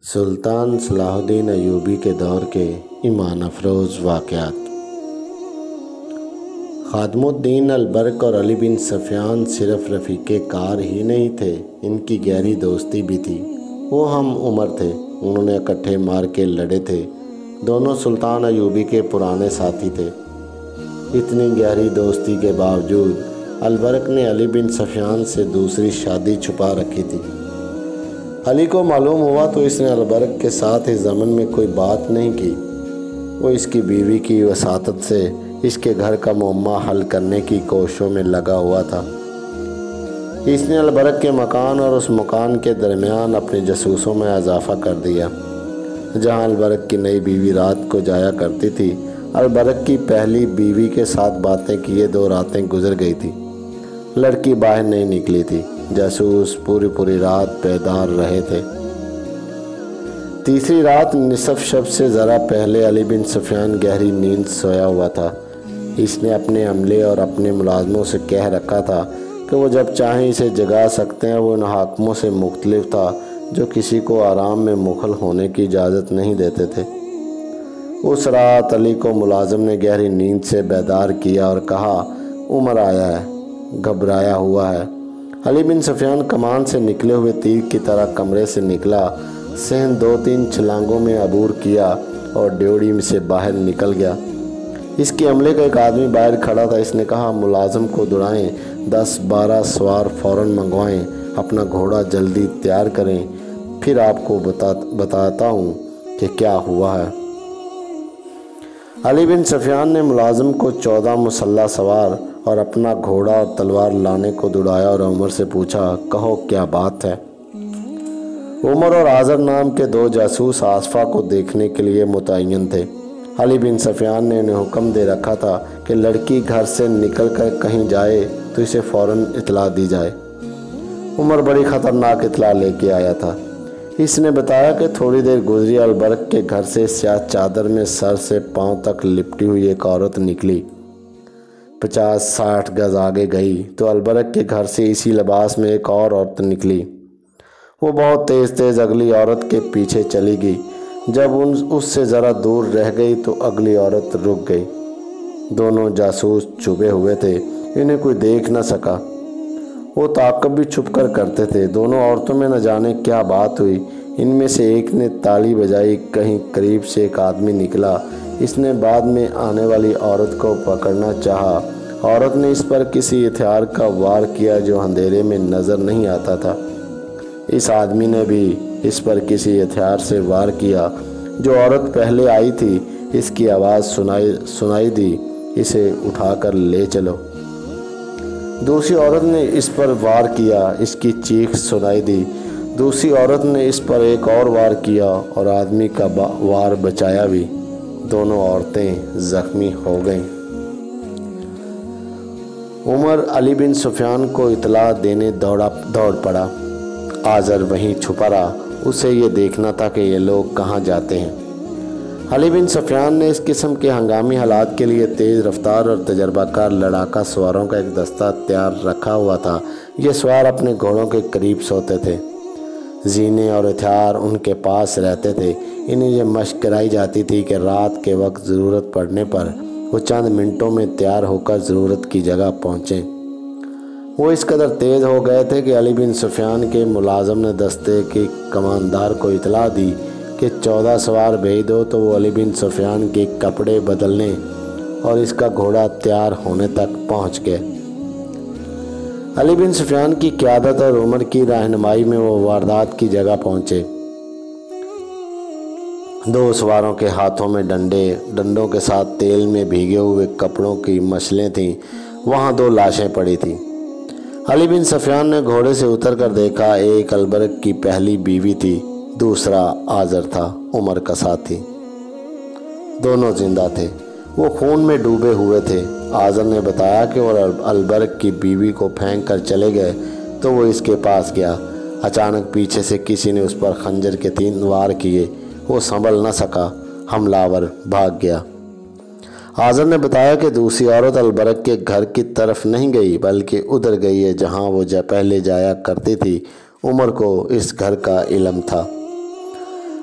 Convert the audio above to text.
سلطان صلاح الدین ایوبی کے دور کے ایمان افروز واقعات۔ خادم الدین البرق اور علی بن سفیان صرف رفیق کار ہی نہیں تھے، ان کی گہری دوستی بھی تھی۔ وہ ہم عمر تھے، انہوں نے اکٹھے مار کے لڑے تھے، دونوں سلطان ایوبی کے پرانے ساتھی تھے۔ اتنی گہری دوستی کے باوجود البرق نے علی بن سفیان سے دوسری شادی چھپا رکھی تھی۔ علی کو معلوم ہوا تو اس نے البرق کے ساتھ اس ضمن میں کوئی بات نہیں کی۔ وہ اس کی بیوی کی وساطت سے اس کے گھر کا معمہ حل کرنے کی کوششوں میں لگا ہوا تھا۔ اس نے البرق کے مکان اور اس مکان کے درمیان اپنے جاسوسوں میں اضافہ کر دیا۔ جہاں البرق کی نئی بیوی رات کو جایا کرتی تھی، البرق کی پہلی بیوی کے ساتھ باتیں کیے 2 راتیں گزر گئی تھی۔ لڑکی باہر نہیں نکلی تھی، جاسوس پوری رات بیدار رہے تھے۔ تیسری رات نصف شب سے ذرا پہلے علی بن سفیان گہری نیند سویا ہوا تھا۔ اس نے اپنے عملے اور اپنے ملازموں سے کہہ رکھا تھا کہ وہ جب چاہیں اسے جگا سکتے ہیں۔ وہ ان حاکموں سے مختلف تھا جو کسی کو آرام میں مخل ہونے کی اجازت نہیں دیتے تھے۔ اس رات علی کو ملازم نے گہری نیند سے بیدار کیا اور کہا، عمر آیا ہے، گھبرایا ہوا ہے۔ علی بن سفیان کمان سے نکلے ہوئے تیر کی طرح کمرے سے نکلا، صحن 2-3 چھلانگوں میں عبور کیا اور ڈیوڑی سے باہر نکل گیا۔ اس کے عملے کا ایک آدمی باہر کھڑا تھا۔ اس نے کہا، ملازم کو دوڑائیں، 10-12 سوار فوراً منگوائیں، اپنا گھوڑا جلدی تیار کریں، پھر آپ کو بتاتا ہوں کہ کیا ہوا ہے۔ علی بن سفیان نے ملازم کو 14 مسلح سوار اور اپنا گھوڑا اور تلوار لانے کو دوڑایا اور عمر سے پوچھا، کہو کیا بات ہے؟ عمر اور آذر نام کے 2 جاسوس آصفہ کو دیکھنے کے لیے متعین تھے۔ علی بن سفیان نے انہیں حکم دے رکھا تھا کہ لڑکی گھر سے نکل کر کہیں جائے تو اسے فوراً اطلاع دی جائے۔ عمر بڑی خطرناک اطلاع لے کے آیا تھا۔ اس نے بتایا کہ تھوڑی دیر گزری، البرق کے گھر سے سیاہ چادر میں سر سے پاؤں تک لپٹی ہوئی ایک عورت نکلی۔ 50-60 گز آگے گئی تو البرق کے گھر سے اسی لباس میں ایک اور عورت نکلی۔ وہ بہت تیز اگلی عورت کے پیچھے چلی گئی۔ جب اس سے ذرا دور رہ گئی تو اگلی عورت رک گئی۔ دونوں جاسوس چھپے ہوئے تھے، انہیں کوئی دیکھ نہ سکا۔ وہ تعاقب بھی چھپ کر کرتے تھے۔ دونوں عورتوں میں نہ جانے کیا بات ہوئی۔ ان میں سے ایک نے تالی بجائی، کہیں قریب سے ایک آدمی نکلا۔ اس نے بعد میں آنے والی عورت کو پکڑنا چاہا۔ عورت نے اس پر کسی ہتھیار کا وار کیا جو اندھیرے میں نظر نہیں آتا تھا۔ اس آدمی نے بھی اس پر کسی ہتھیار سے وار کیا۔ جو عورت پہلے آئی تھی، اس کی آواز سنائی دی، اسے اٹھا کر لے چلو۔ دوسری عورت نے اس پر وار کیا، اس کی چیخ سنائی دی۔ دوسری عورت نے اس پر ایک اور وار کیا اور آدمی کا وار بچایا بھی۔ دونوں عورتیں زخمی ہو گئیں۔ عمر علی بن سفیان کو اطلاع دینے دوڑ پڑا۔ آذر وہیں چھپا رہا، اسے یہ دیکھنا تھا کہ یہ لوگ کہاں جاتے ہیں۔ علی بن سفیان نے اس قسم کے ہنگامی حالات کے لیے تیز رفتار اور تجربہ کار لڑاکا سواروں کا ایک دستہ تیار رکھا ہوا تھا۔ یہ سوار اپنے گھوڑوں کے قریب سوتے تھے، زینے اور ہتھیار ان کے پاس رہتے تھے۔ انہیں یہ مشق کرائی جاتی تھی کہ رات کے وقت ضرورت پڑنے پر وہ چند منٹوں میں تیار ہو کر ضرورت کی جگہ پہنچیں۔ وہ اس قدر تیز ہو گئے تھے کہ علی بن سفیان کے ملازم نے دستے کے کماندار کو اطلاع دی کہ 14 سوار بھیج دو، تو وہ علی بن سفیان کے کپڑے بدلنے اور اس کا گھوڑا تیار ہونے تک پہنچ گئے۔ علی بن سفیان کی قیادت اور عمر کی رہنمائی میں وہ واردات کی جگہ پہنچے۔ 2 سواروں کے ہاتھوں میں ڈنڈوں کے ساتھ تیل میں بھیگے ہوئے کپڑوں کی مشلیں تھیں۔ وہاں 2 لاشیں پڑی تھیں۔ علی بن سفیان نے گھوڑے سے اتر کر دیکھا، ایک البرق کی پہلی بیوی تھی، دوسرا آذر تھا، عمر کا ساتھی۔ دونوں زندہ تھے، وہ خون میں ڈوبے ہوئے تھے۔ آذر نے بتایا کہ وہ البرق کی بیوی کو پھینک کر چلے گئے تو وہ اس کے پاس گیا۔ اچانک پیچھے سے کسی نے اس پر خنجر کے 3 وار کیے۔ وہ سنبھل نہ سکا، حملہ آور بھاگ گیا۔ آذر نے بتایا کہ دوسری عورت البرق کے گھر کی طرف نہیں گئی بلکہ ادھر گئی ہے جہاں وہ پہلے جایا کرتی تھی۔ عمر کو اس گھر کا علم تھا۔